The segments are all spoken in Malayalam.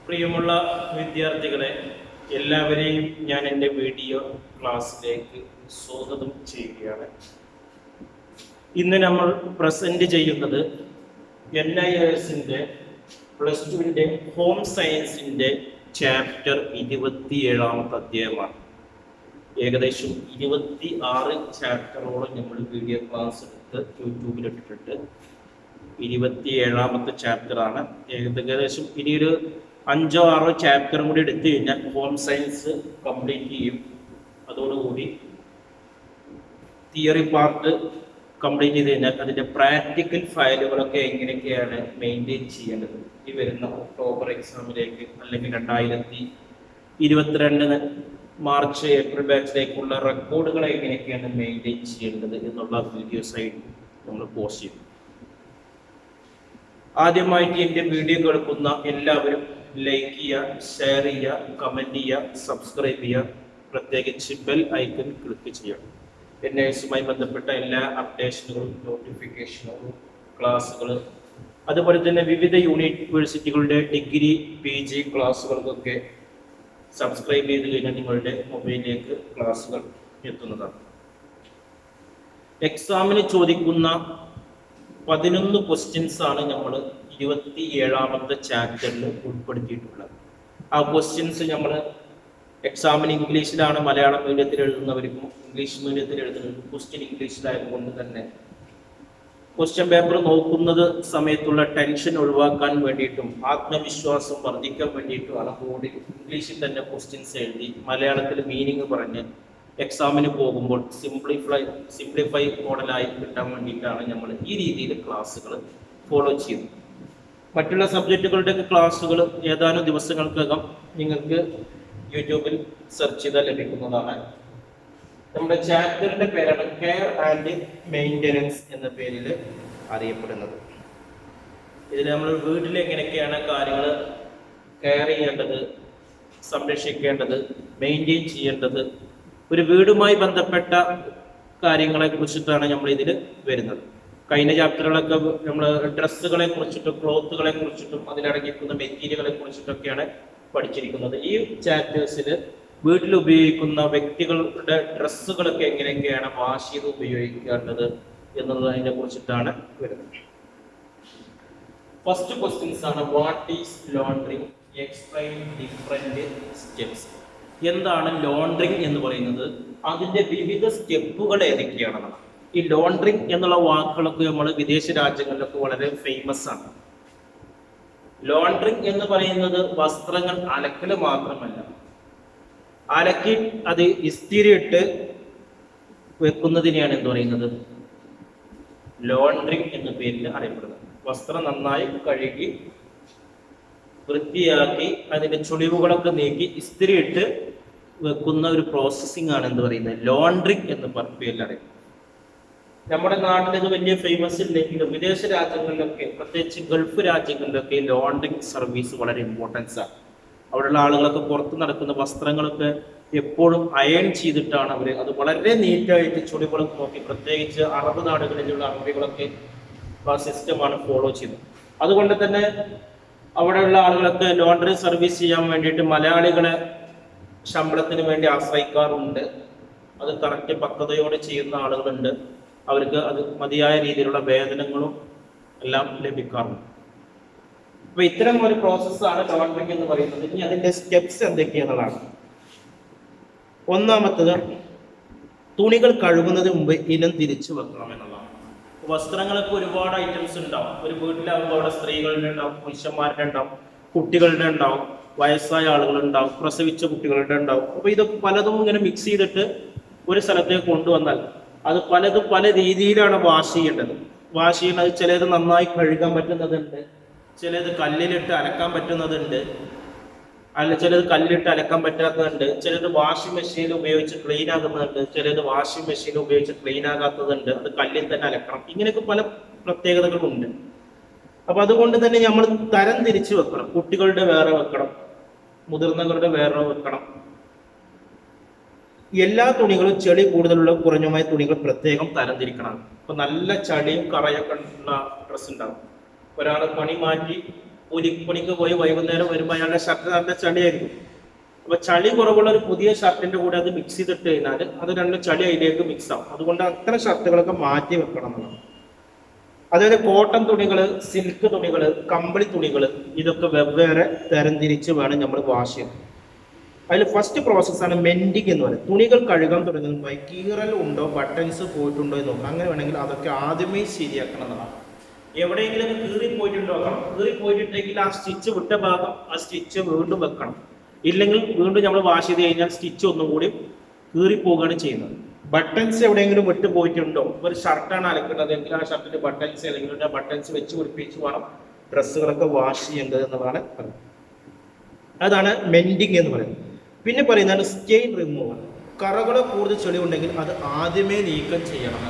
പ്രിയമുള്ള വിദ്യാർത്ഥികളെ, എല്ലാവരെയും ഞാൻ എൻ്റെ വീഡിയോ ക്ലാസ്സിലേക്ക് സ്വാഗതം ചെയ്യുകയാണ്. ഇന്ന് നമ്മൾ പ്രസന്റ് ചെയ്യുന്നത് NIRSന്റെ +2 ഹോം സയൻസിന്റെ ചാപ്റ്റർ 27ാമത്തെ അധ്യായമാണ്. ഏകദേശം 26 ചാപ്റ്ററോളം നമ്മൾ വീഡിയോ ക്ലാസ് എടുത്ത് യൂട്യൂബിൽ ഇട്ടിട്ടുണ്ട്. 27ാമത്തെ ചാപ്റ്ററാണ്. ഏകദേശം ഇനിയൊരു 5 or 6 ചാപ്റ്ററും കൂടി എടുത്തു കഴിഞ്ഞാൽ ഹോം സയൻസ് കംപ്ലീറ്റ് ചെയ്യും. അതോടുകൂടി തിയറി പാർട്ട് കംപ്ലീറ്റ് ചെയ്ത് കഴിഞ്ഞാൽ അതിൻ്റെ പ്രാക്ടിക്കൽ ഫയലുകളൊക്കെ എങ്ങനെയൊക്കെയാണ് മെയിൻറ്റെയിൻ ചെയ്യേണ്ടത്, ഈ വരുന്ന ഒക്ടോബർ എക്സാമിലേക്ക് അല്ലെങ്കിൽ 2022 മാർച്ച് ഏപ്രിൽ ബാച്ചിലേക്കുള്ള റെക്കോർഡുകൾ എങ്ങനെയൊക്കെയാണ് മെയിൻറ്റെയിൻ ചെയ്യേണ്ടത് എന്നുള്ള വീഡിയോസായിട്ട് നമ്മൾ പോസ്റ്റ് ചെയ്യും. ആദ്യമായിട്ട് എൻ്റെ വീഡിയോ കേൾക്കുന്ന എല്ലാവരും ലൈക്ക് ചെയ്യുക, ഷെയർ ചെയ്യുക, കമൻറ്റ് ചെയ്യുക, സബ്സ്ക്രൈബ് ചെയ്യുക, പ്രത്യേകിച്ച് ബെൽ ഐക്കൺ ക്ലിക്ക് ചെയ്യുക. NIRSുമായി ബന്ധപ്പെട്ട എല്ലാ അപ്ഡേഷനുകളും നോട്ടിഫിക്കേഷനുകളും ക്ലാസ്സുകൾ, അതുപോലെ തന്നെ വിവിധ യൂണിവേഴ്സിറ്റികളുടെ ഡിഗ്രി PG ക്ലാസ്സുകൾക്കൊക്കെ സബ്സ്ക്രൈബ് ചെയ്ത് കഴിഞ്ഞാൽ നിങ്ങളുടെ മൊബൈലിലേക്ക് ക്ലാസ്സുകൾ എത്തുന്നതാണ്. എക്സാമിന് ചോദിക്കുന്ന 11 ക്വസ്റ്റ്യൻസ് ആണ് നമ്മൾ 27ാമത്തെ ചാപ്റ്ററിൽ ഉൾപ്പെടുത്തിയിട്ടുള്ളത്. ആ ക്വസ്റ്റ്യൻസ് നമ്മൾ എക്സാമിന് ഇംഗ്ലീഷിലാണ്, മലയാളം മീഡിയത്തിൽ എഴുതുന്നവർക്കും ഇംഗ്ലീഷ് മീഡിയത്തിൽ എഴുതുന്നവർക്കും ക്വസ്റ്റ്യൻ ഇംഗ്ലീഷിലായതുകൊണ്ട് തന്നെ ക്വസ്റ്റ്യൻ പേപ്പർ നോക്കുന്നത് സമയത്തുള്ള ടെൻഷൻ ഒഴിവാക്കാൻ വേണ്ടിയിട്ടും ആത്മവിശ്വാസം വർദ്ധിക്കാൻ വേണ്ടിയിട്ടുമാണ് ബോർഡിൽ ഇംഗ്ലീഷിൽ തന്നെ ക്വസ്റ്റ്യൻസ് എഴുതി മലയാളത്തിൽ മീനിങ് പറഞ്ഞ് എക്സാമിന് പോകുമ്പോൾ സിംപ്ലിഫൈ മോഡലായി കിട്ടാൻ വേണ്ടിയിട്ടാണ് നമ്മൾ ഈ രീതിയിൽ ക്ലാസ്സുകൾ ഫോളോ ചെയ്യുന്നത്. മറ്റുള്ള സബ്ജക്റ്റുകളുടെ ക്ലാസ്സുകൾ ഏതാനും ദിവസങ്ങൾക്കകം നിങ്ങൾക്ക് യൂട്യൂബിൽ സെർച്ച് ചെയ്താൽ ലഭിക്കുന്നതാണ്. നമ്മുടെ ചാപ്റ്ററിന്റെ പേരാണ് കെയർ ആൻഡ് മെയിൻ്റെനൻസ് എന്ന പേരിൽ അറിയപ്പെടുന്നത്. ഇതിൽ നമ്മൾ വീട്ടിൽ എങ്ങനെയൊക്കെയാണ് കാര്യങ്ങൾ കെയർ ചെയ്യേണ്ടത്, സംരക്ഷിക്കേണ്ടത്, മെയിൻറ്റെയിൻ ചെയ്യേണ്ടത്, ഒരു വീടുമായി ബന്ധപ്പെട്ട കാര്യങ്ങളെ കുറിച്ചിട്ടാണ് നമ്മൾ ഇതിൽ വരുന്നത്. കഴിഞ്ഞ ചാപ്റ്ററുകളൊക്കെ നമ്മൾ ഡ്രസ്സുകളെ കുറിച്ചിട്ടും ക്ലോത്തുകളെ കുറിച്ചിട്ടും അതിലടങ്ങിയിരിക്കുന്ന മെറ്റീരിയലുകളെ കുറിച്ചിട്ടൊക്കെ പഠിച്ചിരിക്കുന്നത്. ഈ ചാപ്റ്റേഴ്സിൽ വീട്ടിൽ ഉപയോഗിക്കുന്ന വ്യക്തികളുടെ ഡ്രസ്സുകളൊക്കെ എങ്ങനെയൊക്കെയാണ് വാഷ് ചെയ്ത് ഉപയോഗിക്കേണ്ടത് എന്നുള്ളതിനെ കുറിച്ചിട്ടാണ് വരുന്നത്. ഫസ്റ്റ് ക്വസ്റ്റ്യൻസ് ആണ്, what is laundering, explain different steps. എന്താണ് ലോണ്ടറിങ് എന്ന് പറയുന്നത്, അതിന്റെ വിവിധ സ്റ്റെപ്പുകൾ ഏതൊക്കെയാണെന്നാണ്. ഈ ലോണ്ടറിങ് എന്നുള്ള വാക്കുകളൊക്കെ നമ്മൾ വിദേശ രാജ്യങ്ങളിലൊക്കെ വളരെ ഫേമസ് ആണ്. ലോണ്ടറിങ് എന്ന് പറയുന്നത് വസ്ത്രങ്ങൾ അലക്കൽ മാത്രമല്ല, അലക്കി അത് ഇസ്തിരിയിട്ട് വെക്കുന്നതിനെയാണ് എന്ത് പറയുന്നത്, ലോണ്ടറിങ് എന്ന പേരിൽ അറിയപ്പെടുന്നത്. വസ്ത്രം നന്നായി കഴുകി വൃത്തിയാക്കി അതിന്റെ ചുളിവുകളൊക്കെ നീക്കി ഇസ്തിരിയിട്ട് വെക്കുന്ന ഒരു പ്രോസസ്സിംഗ് ആണ് എന്ത് പറയുന്നത്, ലോണ്ടറിങ് എന്ന പേരിൽ അറിയപ്പെടുന്നത്. നമ്മുടെ നാട്ടിൽ ഇത് വലിയ ഫേമസ് ഇല്ലെങ്കിലും വിദേശ രാജ്യങ്ങളിലൊക്കെ, പ്രത്യേകിച്ച് ഗൾഫ് രാജ്യങ്ങളിലൊക്കെ ലോണ്ടറിങ് സർവീസ് വളരെ ഇമ്പോർട്ടൻസ് ആണ്. അവിടെയുള്ള ആളുകളൊക്കെ പുറത്ത് നടക്കുന്ന വസ്ത്രങ്ങളൊക്കെ എപ്പോഴും അയൺ ചെയ്തിട്ടാണ് അവർ അത് വളരെ നീറ്റായിട്ട് ചുളികളൊക്കെ നോക്കി, പ്രത്യേകിച്ച് അറബ് നാടുകളിലുള്ള അറബികളൊക്കെ ആ സിസ്റ്റമാണ് ഫോളോ ചെയ്യുന്നത്. അതുകൊണ്ട് തന്നെ അവിടെയുള്ള ആളുകളൊക്കെ ലോണ്ടറി സർവീസ് ചെയ്യാൻ വേണ്ടിയിട്ട് മലയാളികളെ ശമ്പളത്തിന് വേണ്ടി ആശ്രയിക്കാറുണ്ട്. അത് കറക്റ്റ് പക്വതയോടെ ചെയ്യുന്ന ആളുകളുണ്ട്. അവർക്ക് അത് മതിയായ രീതിയിലുള്ള വേതനങ്ങളും എല്ലാം ലഭിക്കാറുണ്ട്. അപ്പൊ ഇത്തരം ഒരു പ്രോസസ്സാണ് ലോണ്ടറിങ് എന്ന് പറയുന്നത്. ഇനി അതിന്റെ സ്റ്റെപ്സ് എന്തൊക്കെയാണെന്നുള്ളതാണ്. ഒന്നാമത്തത്, തുണികൾ കഴുകുന്നതിന് മുമ്പ് ഇനം തിരിച്ചു വെക്കണം എന്നുള്ളതാണ്. വസ്ത്രങ്ങൾക്ക് ഒരുപാട് ഐറ്റംസ് ഉണ്ടാവും. ഒരു വീട്ടിലാകുമ്പോൾ അവിടെ സ്ത്രീകളുടെ ഉണ്ടാവും, പുരുഷന്മാരുടെ ഉണ്ടാവും, കുട്ടികളുടെ ഉണ്ടാവും, വയസ്സായ ആളുകളുണ്ടാവും, പ്രസവിച്ച കുട്ടികളുടെ ഉണ്ടാവും. അപ്പൊ ഇതൊക്കെ പലതും ഇങ്ങനെ മിക്സ് ചെയ്തിട്ട് ഒരു സ്ഥലത്തേക്ക് കൊണ്ടുവന്നാൽ അത് പലതും പല രീതിയിലാണ് വാഷ് ചെയ്യേണ്ടത്. വാഷ് ചെയ്യുന്നത് ചിലത് നന്നായി കഴുകാൻ പറ്റുന്നതുണ്ട്, ചിലത് കല്ലിലിട്ട് അലക്കാൻ പറ്റുന്നതുണ്ട്, ചിലത് കല്ലിട്ട് അലക്കാൻ പറ്റാത്തതുണ്ട്, ചിലത് വാഷിംഗ് മെഷീൻ ഉപയോഗിച്ച് ക്ലീൻ ആകുന്നതുണ്ട്, ചിലത് വാഷിംഗ് മെഷീൻ ഉപയോഗിച്ച് ക്ലീൻ ആകാത്തതുണ്ട്, അത് കല്ലിൽ തന്നെ അലക്കണം. ഇങ്ങനെയൊക്കെ പല പ്രത്യേകതകളുണ്ട്. അപ്പൊ അതുകൊണ്ട് തന്നെ നമ്മൾ തരം തിരിച്ചു വെക്കണം. കുട്ടികളുടെ വേറെ വെക്കണം, മുതിർന്നവരുടെ വേറെ വെക്കണം. എല്ലാ തുണികളും ചെളി കൂടുതലുള്ള കുറഞ്ഞുമായ തുണികൾ പ്രത്യേകം തരംതിരിക്കണം. അപ്പൊ നല്ല ചളിയും കറയൊക്കെ ഉള്ള ഡ്രസ്സ് ഉണ്ടാവും. ഒരാൾ പണി മാറ്റി കൂലിപ്പണിക്ക് പോയി വൈകുന്നേരം വരുമ്പോൾ അയാളുടെ ഷർട്ട് നല്ല ചളിയായിരിക്കും. അപ്പൊ ചളി കുറവുള്ള ഒരു പുതിയ ഷർട്ടിന്റെ കൂടെ അത് മിക്സ് ചെയ്തിട്ട് കഴിഞ്ഞാൽ അത് രണ്ട് ചളി അതിലേക്ക് മിക്സ് ആവും. അതുകൊണ്ട് അത്തരം ഷർട്ടുകളൊക്കെ മാറ്റി വെക്കണം എന്നുള്ളതാണ്. അതായത് കോട്ടൺ തുണികൾ, സിൽക്ക് തുണികൾ, കമ്പിളി തുണികൾ, ഇതൊക്കെ വെവ്വേറെ തരംതിരിച്ച് വേണം നമ്മൾ വാഷ് ചെയ്യാൻ. അതിൽ ഫസ്റ്റ് പ്രോസസ്സാണ് മെൻഡിങ് എന്ന് പറയുന്നത്. തുണികൾ കഴുകാൻ തുടങ്ങുമ്പോൾ കീറൽ ഉണ്ടോ, ബട്ടൺസ് പോയിട്ടുണ്ടോ എന്ന് നോക്കാം. അങ്ങനെ വേണമെങ്കിൽ അതൊക്കെ ആദ്യമേ ശരിയാക്കണം എന്നതാണ്. എവിടെയെങ്കിലും കീറി പോയിട്ടുണ്ടോ, കീറി പോയിട്ടുണ്ടെങ്കിൽ ആ സ്റ്റിച്ച് വിട്ട ഭാഗം ആ സ്റ്റിച്ച് വീണ്ടും വെക്കണം. ഇല്ലെങ്കിൽ വീണ്ടും നമ്മൾ വാഷ് ചെയ്ത് കഴിഞ്ഞാൽ സ്റ്റിച്ച് ഒന്നും കൂടി കീറിപ്പോവുകയാണ് ചെയ്യുന്നത്. ബട്ടൺസ് എവിടെയെങ്കിലും വിട്ടു പോയിട്ടുണ്ടോ, ഒരു ഷർട്ടാണ് അലക്കുന്നത് എങ്കിൽ ആ ഷർട്ടിന്റെ ബട്ടൺസ് അല്ലെങ്കിൽ ആ ബട്ടൺസ് വെച്ച് പിടിപ്പിച്ച് വേണം ഡ്രസ്സുകളൊക്കെ വാഷ് ചെയ്യേണ്ടത് എന്നതാണ് പറയുന്നത്. അതാണ് മെൻഡിങ് എന്ന് പറയുന്നത്. പിന്നെ പറയുന്നതാണ് സ്റ്റെയിൻ റിമൂവൽ. കറകളോ കൂടുതൽ ചെളി ഉണ്ടെങ്കിൽ അത് ആദ്യമേ നീക്കം ചെയ്യണം.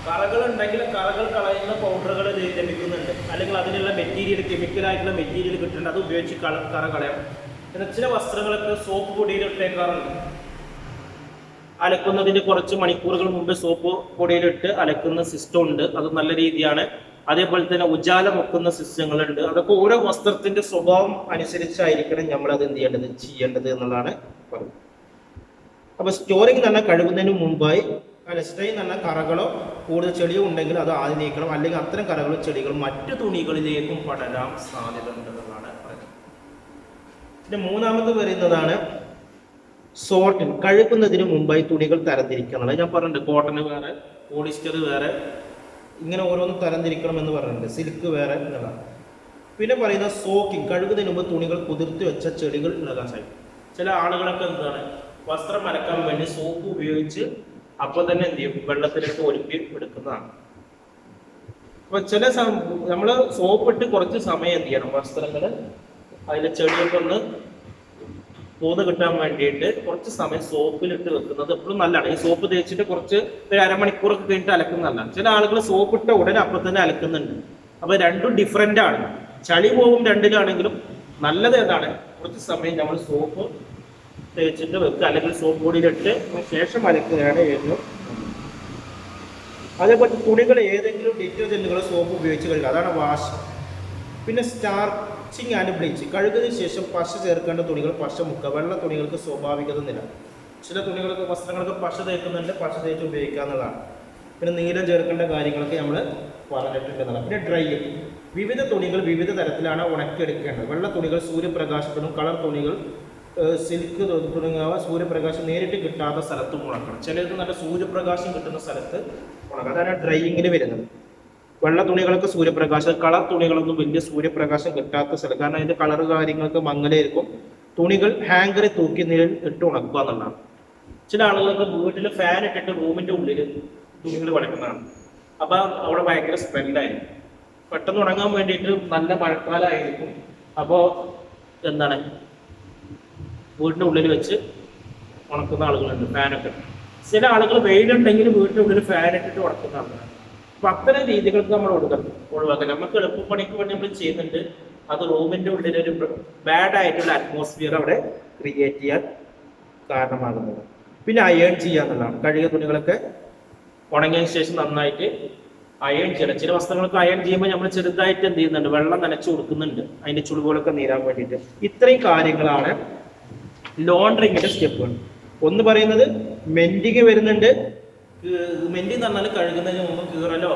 കറകൾ ഉണ്ടെങ്കിൽ കറകൾ കളയുന്ന പൗഡറുകൾ ലഭിക്കുന്നുണ്ട്, അല്ലെങ്കിൽ അതിനുള്ള മെറ്റീരിയൽ, കെമിക്കലായിട്ടുള്ള മെറ്റീരിയൽ കിട്ടുന്നുണ്ട്, അത് ഉപയോഗിച്ച് കറ കളയാം. എന്നാൽ ചില വസ്ത്രങ്ങളൊക്കെ സോപ്പ് പൊടിയിലിട്ടേക്കാറുണ്ട്. അലക്കുന്നതിന് കുറച്ച് മണിക്കൂറുകൾ മുമ്പ് സോപ്പ് പൊടിയിലിട്ട് അലക്കുന്ന സിസ്റ്റം ഉണ്ട്, അത് നല്ല രീതിയാണ്. അതേപോലെ തന്നെ ഉജാല വെക്കുന്ന സിസ്റ്റങ്ങളുണ്ട്. അതൊക്കെ ഓരോ വസ്ത്രത്തിന്റെ സ്വഭാവം അനുസരിച്ചായിരിക്കണം നമ്മൾ അത് എന്ത് ചെയ്യേണ്ടത് എന്നുള്ളതാണ് പറയുന്നത്. അപ്പൊ സ്റ്റോറിങ് തന്നെ കഴുകുന്നതിന് മുമ്പായി സ്റ്റെയിൻ തന്നെ കറകളോ കൂടുതൽ ചെളിയോ ഉണ്ടെങ്കിൽ അത് ആദ്യം നീക്കണം, അല്ലെങ്കിൽ അത്തരം കറകളും ചെളികളും മറ്റു തുണികളിലേക്കും പടരാൻ സാധ്യത ഉണ്ടെന്നുള്ളതാണ് പറയുന്നത്. പിന്നെ മൂന്നാമത് വരുന്നതാണ് സോർട്ടിങ്. കഴുകുന്നതിന് മുമ്പായി തുണികൾ തരംതിരിക്കുക എന്നുള്ളത്. ഞാൻ പറഞ്ഞിട്ടുണ്ട്, കോട്ടൺ വേറെ, പോളിസ്റ്റർ വേറെ, ഇങ്ങനെ ഓരോന്നും തരംതിരിക്കണം എന്ന് പറഞ്ഞിട്ടുണ്ട്, സിൽക്ക് വേറെ എന്നുള്ളതാണ്. പിന്നെ പറയുന്ന സോക്കിങ്. കഴുകുന്നതിന് മുമ്പ് തുണികൾ കുതിർത്തി വെച്ച ചെടികൾ ഇളകാൻ സാധിക്കും. ചില ആളുകളൊക്കെ എന്താണ്, വസ്ത്രം അലക്കാൻ വേണ്ടി സോപ്പ് ഉപയോഗിച്ച് അപ്പോൾ തന്നെ എന്ത് ചെയ്യും, വെള്ളത്തിലിട്ട് ഒലുപ്പി എടുക്കുന്നതാണ്. അപ്പൊ ചില നമ്മൾ സോപ്പിട്ട് കുറച്ച് സമയം എന്ത് ചെയ്യണം, വസ്ത്രങ്ങൾ അതിലെ ചെടിയൊക്കെ ഒന്ന് പോന്ന് കിട്ടാൻ വേണ്ടിയിട്ട് കുറച്ച് സമയം സോപ്പിലിട്ട് വെക്കുന്നത് എപ്പോഴും നല്ലതാണ്. ഈ സോപ്പ് തേച്ചിട്ട് കുറച്ച് ഒരു അരമണിക്കൂറൊക്കെ കഴിഞ്ഞിട്ട് അലക്കുന്നതല്ല. ചില ആളുകൾ സോപ്പിട്ട ഉടനെ അപ്പം തന്നെ അലക്കുന്നുണ്ട്. അപ്പൊ രണ്ടും ഡിഫറെന്റ് ആണ്. ചളി പോകും രണ്ടിലാണെങ്കിലും നല്ലത് ഏതാണ്, കുറച്ച് സമയം നമ്മൾ സോപ്പ് തേച്ചിട്ട് വെക്കുക, അല്ലെങ്കിൽ സോപ്പ് പൊടിയിലിട്ട് ശേഷം അലക്കുകയാണ് ഏറ്റവും. അതേപോലെ തുണികൾ ഏതെങ്കിലും ഡിറ്റർജന്റുകളോ സോപ്പ് ഉപയോഗിച്ച് കഴുകുക, അതാണ് വാഷ്. പിന്നെ സ്റ്റാർച്ചിങ് ആൻഡ് ബ്ലീച്ചിങ്. കഴുകുന്നതിന് ശേഷം പശ ചേർക്കേണ്ട തുണികൾ പശ മുക്കുക. വെള്ള തുണികൾക്ക് സ്വാഭാവികത നില. ചില തുണികൾക്ക്, വസ്ത്രങ്ങൾക്ക് പശ തേക്കുന്നുണ്ട്, പശ തേച്ച് ഉപയോഗിക്കുക എന്നുള്ളതാണ്. പിന്നെ നീലം ചേർക്കേണ്ട കാര്യങ്ങളൊക്കെ നമ്മൾ പറഞ്ഞിട്ടുണ്ടെന്നാണ്. പിന്നെ ഡ്രൈയിങ്. വിവിധ തുണികൾ വിവിധ തരത്തിലാണ് ഉണക്കിയെടുക്കേണ്ടത്. വെള്ള തുണികൾ സൂര്യപ്രകാശത്തിനും, കളർ തുണികൾ, സിൽക്ക് തുടങ്ങിയവ സൂര്യപ്രകാശം നേരിട്ട് കിട്ടാത്ത സ്ഥലത്തും ഉണക്കണം. ചിലത് നല്ല സൂര്യപ്രകാശം കിട്ടുന്ന സ്ഥലത്ത് ഉണക്കണം. അതാണ് ഡ്രൈയിങ്ങിൽ വരുന്നത്. വെള്ള തുണികൾക്ക് സൂര്യപ്രകാശം, കളർ തുണികളൊന്നും വലിയ സൂര്യപ്രകാശം കിട്ടാത്ത സ്ഥലം, കാരണം അതിന്റെ കളർ കാര്യങ്ങൾക്ക് മങ്ങലായിരിക്കും. തുണികൾ ഹാങ്കറിൽ തൂക്കി നിഴൽ ഇട്ട് ഉണക്കുക എന്നുള്ളതാണ്. ചില ആളുകൾക്ക് വീട്ടിൽ ഫാൻ ഇട്ടിട്ട് റൂമിന്റെ ഉള്ളിൽ തുണികൾ വളക്കുന്നതാണ്. അപ്പൊ അവിടെ ഭയങ്കര സ്മെല്ലായിരിക്കും. പെട്ടെന്ന് ഉണങ്ങാൻ വേണ്ടിയിട്ട് നല്ല മഴക്കാലമായിരിക്കും. അപ്പോൾ എന്താണ്, വീടിന്റെ ഉള്ളിൽ വെച്ച് ഉണക്കുന്ന ആളുകളുണ്ട്, ഫാനൊക്കെ. ചില ആളുകൾ വെയിലുണ്ടെങ്കിൽ വീട്ടിന്റെ ഉള്ളിൽ ഫാൻ ഇട്ടിട്ട് ഉണക്കുന്ന ആളുകളാണ്. അപ്പൊ അത്തരം രീതികൾക്ക് നമ്മൾ ഒഴിവാക്കണം. നമുക്ക് എളുപ്പപ്പണിക്ക് വേണ്ടി നമ്മൾ ചെയ്യുന്നുണ്ട്, അത് റൂമിന്റെ ഉള്ളിൽ ഒരു ബാഡ് ആയിട്ടുള്ള അറ്റ്മോസ്ഫിയർ അവിടെ ക്രിയേറ്റ് ചെയ്യാൻ കാരണമാകുന്നത്. പിന്നെ അയേൺ ചെയ്യുക എന്നുള്ളതാണ്. കഴുകിയ തുണികളൊക്കെ ഉണങ്ങിയതിന് ശേഷം നന്നായിട്ട് അയേൺ ചെയ്യണം. ചില വസ്ത്രങ്ങൾക്ക് അയേൺ ചെയ്യുമ്പോൾ നമ്മൾ ചെറുതായിട്ട് എന്ത് ചെയ്യുന്നുണ്ട്, വെള്ളം നനച്ചു കൊടുക്കുന്നുണ്ട്, അതിന്റെ ചുളിവുകളൊക്കെ നീരാൻ വേണ്ടിയിട്ട്. ഇത്രയും കാര്യങ്ങളാണ് ലോണ്ടറിങ്ങിന്റെ സ്റ്റെപ്പുകൾ. ഒന്ന് പറയുന്നത് മെൻഡിങ് വരുന്നുണ്ട്. മെൻഡിങ് എന്ന് പറഞ്ഞാൽ കഴുകുന്നതിന് മുമ്പ് കീറലോ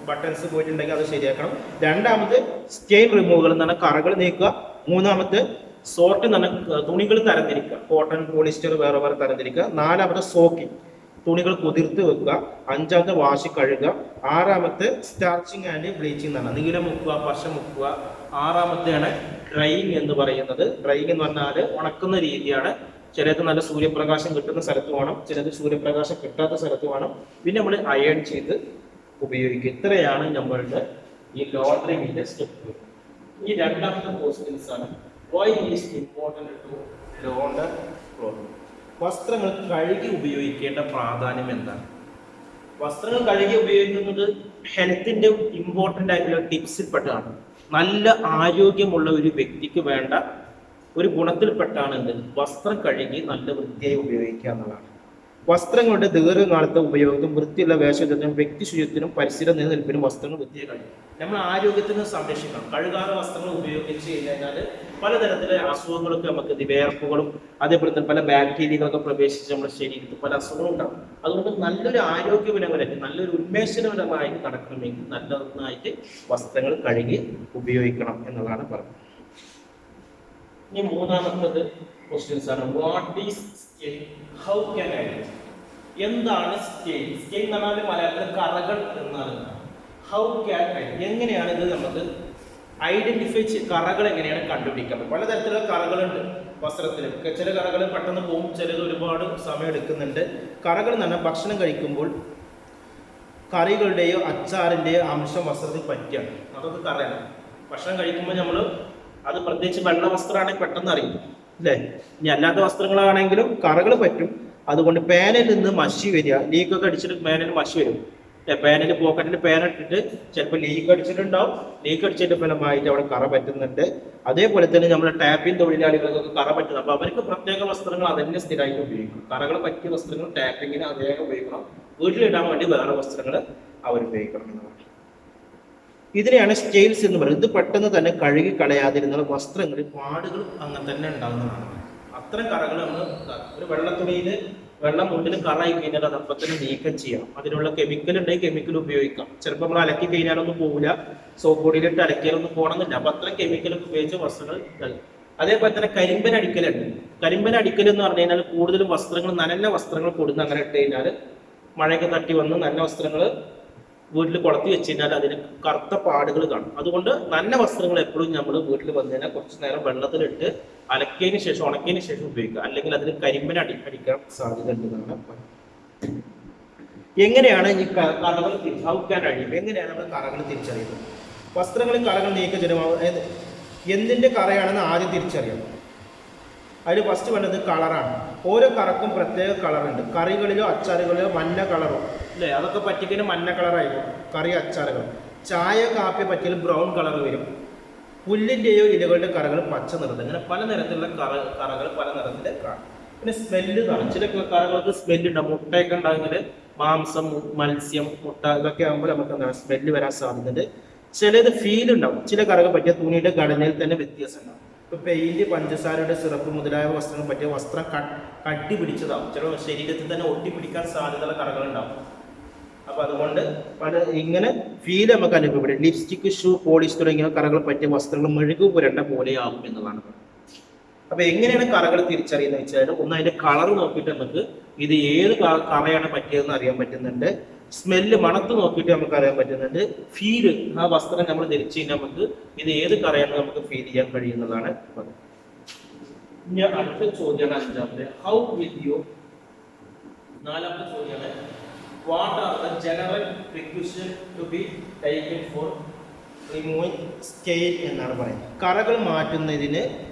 ബട്ടൺസ് പോയിട്ടുണ്ടെങ്കിൽ അത് ശരിയാക്കണം. രണ്ടാമത് സ്റ്റെയിൻ റിമൂവൽ എന്ന് പറഞ്ഞാൽ കറകൾ നീക്കുക. മൂന്നാമത് സോർട്ട് എന്ന് പറഞ്ഞാൽ തുണികൾ തരംതിരിക്കുക, കോട്ടൺ, പോളിസ്റ്റർ വേറെ വേറെ തരംതിരിക്കുക. നാലാമത് സോക്കിങ്, തുണികൾ കുതിർത്ത് വെക്കുക. അഞ്ചാമത്തെ വാഷ് കഴുകുക. ആറാമത്തെ സ്റ്റാർച്ചിങ് ആൻഡ് ബ്ലീച്ചിങ് എന്നാണ്, നീല മുക്കുക, പശ മുക്കുക. ആറാമത്തെയാണ് ഡ്രൈയിങ് എന്ന് പറയുന്നത്. ഡ്രൈയിങ് എന്ന് പറഞ്ഞാൽ ഉണക്കുന്ന രീതിയാണ്. ചിലത് നല്ല സൂര്യപ്രകാശം കിട്ടുന്ന സ്ഥലത്ത് വേണം, ചിലത് സൂര്യപ്രകാശം കിട്ടാത്ത സ്ഥലത്ത് വേണം. പിന്നെ നമ്മൾ അയേൺ ചെയ്ത് ഉപയോഗിക്കുക. ഇത്രയാണ് നമ്മളുടെ ഈ ലോണ്ടറിങ്ങിന്റെ സ്റ്റെപ്പ്. ഈ രണ്ടാമത്തെ ക്വസ്റ്റ്യൻസ് ആണ്, why is important to launder cloth. വസ്ത്രങ്ങൾ കഴുകി ഉപയോഗിക്കേണ്ട പ്രാധാന്യം എന്താണ്? വസ്ത്രങ്ങൾ കഴുകി ഉപയോഗിക്കുന്നത് ഹെൽത്തിന്റെ ഇമ്പോർട്ടൻ്റ് ആയിട്ടുള്ള ടിപ്സിൽപ്പെട്ടാണ്. നല്ല ആരോഗ്യമുള്ള ഒരു വ്യക്തിക്ക് വേണ്ട ഒരു ഗുണത്തിൽപ്പെട്ടാണ് എന്ത്, വസ്ത്രം കഴുകി നല്ല വൃത്തിയായി ഉപയോഗിക്കുക എന്നുള്ളതാണ്. വസ്ത്രങ്ങളുടെ ദീർഘകാലത്തെ ഉപയോഗത്തിനും വൃത്തിയുള്ള വേഷത്തിനും വ്യക്തി ശുചിത്വത്തിനും പരിസര നിലനിൽപ്പിനും വസ്ത്രങ്ങൾ വൃത്തിയായി കഴിയും. നമ്മൾ ആരോഗ്യത്തിന് സംരക്ഷിക്കണം. കഴുകാതെ വസ്ത്രങ്ങൾ ഉപയോഗിച്ച് കഴിഞ്ഞാൽ പലതരത്തിലെ അസുഖങ്ങളൊക്കെ നമുക്ക് വിയർപ്പുകളും അതേപോലെ തന്നെ പല ബാക്ടീരിയകളൊക്കെ പ്രവേശിച്ച് നമ്മുടെ ശരീരത്തിൽ പല അസുഖങ്ങളും ഉണ്ടാകും. അതുകൊണ്ട് നല്ലൊരു ആരോഗ്യപരമായിട്ട് നല്ലൊരു ഉന്മേഷപരമായിട്ട് നടക്കണമെങ്കിൽ നന്നായിട്ട് വസ്ത്രങ്ങൾ കഴുകി ഉപയോഗിക്കണം എന്നുള്ളതാണ് പറയുന്നത്. ഇനി മൂന്നാമത്തത് ക്വസ്റ്റ്യൻസ് ആണ്. What is stain? How can I? എന്താണ് സ്റ്റെയിൻ? സ്റ്റെയിൻ എന്ന് പറഞ്ഞാൽ മലയാളത്തിൽ കറകൾ എന്നാണ്. How can I? എങ്ങനെയാണ് ഇത് നമുക്ക് ഐഡന്റിഫൈ കറകൾ എങ്ങനെയാണ് കണ്ടുപിടിക്കുന്നത്? പലതരത്തിലുള്ള കറകളുണ്ട് വസ്ത്രത്തിൽ. ചില കറകൾ പെട്ടെന്ന് പോകും, ചിലത് ഒരുപാട് സമയം എടുക്കുന്നുണ്ട്. കറകൾ എന്ന് പറഞ്ഞാൽ ഭക്ഷണം കഴിക്കുമ്പോൾ കറികളുടെയോ അച്ചാറിൻ്റെയോ അംശം വസ്ത്രത്തിൽ പറ്റിയാണ്, അതൊക്കെ കറയാണ്. ഭക്ഷണം കഴിക്കുമ്പോൾ നമ്മൾ അത് പ്രത്യേകിച്ച് വെള്ള വസ്ത്രമാണെങ്കിൽ പെട്ടെന്ന് അറിയും അല്ലേ. ഇനി അല്ലാത്ത വസ്ത്രങ്ങളാണെങ്കിലും കറകൾ പറ്റും. അതുകൊണ്ട് പാനിൽ നിന്ന് മഷി വരിക, ലീക്കൊക്കെ അടിച്ചിട്ട് പാനിൽ മഷി വരും. പാനിൽ പോക്കറ്റിൽ പാൻ ഇട്ടിട്ട് ചിലപ്പോൾ ലീക്ക് അടിച്ചിട്ടുണ്ടാവും. ലീക്ക് അടിച്ചതിന്റെ ഫലമായിട്ട് അവിടെ കറ പറ്റുന്നുണ്ട്. അതേപോലെ തന്നെ നമ്മുടെ ടാപ്പിംഗ് തൊഴിലാളികൾക്കൊക്കെ കറ പറ്റുന്നത്. അപ്പൊ അവർക്ക് പ്രത്യേക വസ്ത്രങ്ങൾ അതന്നെ സ്ഥിരമായിട്ട് ഉപയോഗിക്കണം. കറകൾ പറ്റിയ വസ്ത്രങ്ങൾ ടാപ്പിങ്ങിന് അതേകം ഉപയോഗിക്കണം. വീട്ടിലിടാൻ വേണ്ടി വേറെ വസ്ത്രങ്ങൾ അവർ ഉപയോഗിക്കണം എന്നതാണ്. ഇതിനെയാണ് സ്റ്റെയിൽസ് എന്ന് പറയുന്നത്. ഇത് പെട്ടെന്ന് തന്നെ കഴുകി കളയാതിരുന്ന വസ്ത്രങ്ങളിൽ പാടുകൾ അങ്ങനെ തന്നെ ഉണ്ടാകുന്നതാണ്. അത്തരം കറകൾ നമ്മൾ ഒരു വെള്ളത്തുണിയിൽ വെള്ളം മുണ്ടിൽ കറായി കഴിഞ്ഞാൽ അത് അപ്പം തന്നെ നീക്കം ചെയ്യണം. അതിനുള്ള കെമിക്കൽ ഉണ്ടെങ്കിൽ കെമിക്കൽ ഉപയോഗിക്കാം. ചിലപ്പോൾ നമ്മൾ അലക്കി കഴിഞ്ഞാലൊന്നും പോകില്ല, സോപ്പ് പൊടിയിലിട്ട് അലക്കിയാലൊന്നും പോകണമെന്നില്ല. അപ്പം അത്രയും കെമിക്കലൊക്കെ ഉപയോഗിച്ച് വസ്ത്രങ്ങൾ നൽകും. അതേപോലെ തന്നെ കരിമ്പൻ അടിക്കലുണ്ട്. കരിമ്പൻ അടിക്കൽ എന്ന് പറഞ്ഞു കഴിഞ്ഞാൽ കൂടുതലും വസ്ത്രങ്ങൾ നനഞ്ഞ വസ്ത്രങ്ങൾ കൊടുന്ന് അങ്ങനെ ഇട്ട് കഴിഞ്ഞാൽ മഴയൊക്കെ തട്ടി വന്ന് നല്ല വസ്ത്രങ്ങൾ വീട്ടിൽ കുളത്തി വെച്ച് കഴിഞ്ഞാൽ അതിന് കറുത്ത പാടുകൾ കാണും. അതുകൊണ്ട് നല്ല വസ്ത്രങ്ങൾ എപ്പോഴും നമ്മൾ വീട്ടിൽ വന്നു കഴിഞ്ഞാൽ കുറച്ച് നേരം വെള്ളത്തിലിട്ട് അലക്കിയതിന് ശേഷം ഉണക്കിയതിന് ശേഷം ഉപയോഗിക്കുക. അല്ലെങ്കിൽ അതിന് കരിമ്പൻ അടിക്കാൻ സാധ്യത ഉണ്ടെന്നാണ്. എങ്ങനെയാണ് ഈ കറകൾ ഔക്കാൻ കഴിയും? എങ്ങനെയാണ് നമ്മൾ കറകൾ തിരിച്ചറിയുന്നത്? വസ്ത്രങ്ങളിൽ കറകൾ നീക്കം ചെയ്യണം. എന്തിന്റെ കറയാണെന്ന് ആദ്യം തിരിച്ചറിയണം. അതിൽ ഫസ്റ്റ് വേണ്ടത് കളറാണ്. ഓരോ കറക്കും പ്രത്യേക കളറുണ്ട്. കറികളിലോ അച്ചാറുകളിലോ മഞ്ഞ കളറോ അല്ലേ, അതൊക്കെ പറ്റിക്കഴിഞ്ഞാൽ മഞ്ഞ കളറായിരിക്കും കറി അച്ചാറുകൾ. ചായ കാപ്പി പറ്റിയാൽ ബ്രൗൺ കളർ വരും. പുല്ലിൻ്റെയോ ഇലകളുടെ കറകൾ പച്ച നിറത്തിൽ. അങ്ങനെ പല നിറത്തിലുള്ള കറകൾ പല നിറത്തിൽ കാണും. പിന്നെ സ്മെല്ല് കാണും. ചില കറകൾക്ക് സ്മെല്ലുണ്ടാവും. മുട്ടയൊക്കെ ഉണ്ടാകുന്നത് മാംസം, മത്സ്യം, മുട്ട ഇതൊക്കെ ആകുമ്പോൾ നമുക്ക് എന്താണ് സ്മെല്ല് വരാൻ സാധ്യതയുണ്ട്. ചിലത് ഫീൽ ഉണ്ടാവും. ചില കറകൾ പറ്റിയ തുണിയുടെ ഘടനയിൽ തന്നെ വ്യത്യാസം ഉണ്ടാവും. ഇപ്പൊ പെയിന്റ്, പഞ്ചസാരയുടെ സിറപ്പ് മുതലായ വസ്ത്രങ്ങൾ പറ്റിയ വസ്ത്രം കട്ടി പിടിച്ചതാവും. ചില ശരീരത്തിൽ തന്നെ ഒട്ടിപ്പിടിക്കാൻ സാധ്യതയുള്ള കറകളുണ്ടാവും. അപ്പൊ അതുകൊണ്ട് ഇങ്ങനെ ഫീൽ നമുക്ക് അനുഭവപ്പെടും. ലിപ്സ്റ്റിക്, ഷൂ, പോളിഷ് തുടങ്ങിയ കറകൾ പറ്റിയ വസ്ത്രങ്ങൾ മെഴുകു പുരണ്ട പോലെയാവും എന്നുള്ളതാണ്. അപ്പൊ എങ്ങനെയാണ് കറകൾ തിരിച്ചറിയുന്നത് വെച്ചാൽ, ഒന്ന് അതിന്റെ കളർ നോക്കിയിട്ട് നമുക്ക് ഇത് ഏത് കറയാണ് പറ്റിയതെന്ന് അറിയാൻ പറ്റുന്നുണ്ട്. സ്മെല്ല്, മണത്ത് നോക്കിയിട്ട് നമുക്ക് അറിയാൻ പറ്റുന്നുണ്ട്. ഫീല്, ആ വസ്ത്രം നമ്മൾ ധരിച്ചു കഴിഞ്ഞാൽ നമുക്ക് ഇത് ഏത് കറയാണെന്ന് നമുക്ക് ഫീൽ ചെയ്യാൻ കഴിയുന്നതാണ്. ഇനി അടുത്ത ചോദ്യമാണ് അഞ്ചാമത്തെ. How will you? നാലാമത്തെ ചോദ്യമാണ്. What are the general precaution to be taken for removing stain എന്നാണ് പറയുന്നത്. കറകൾ മാറ്റുന്നതിന്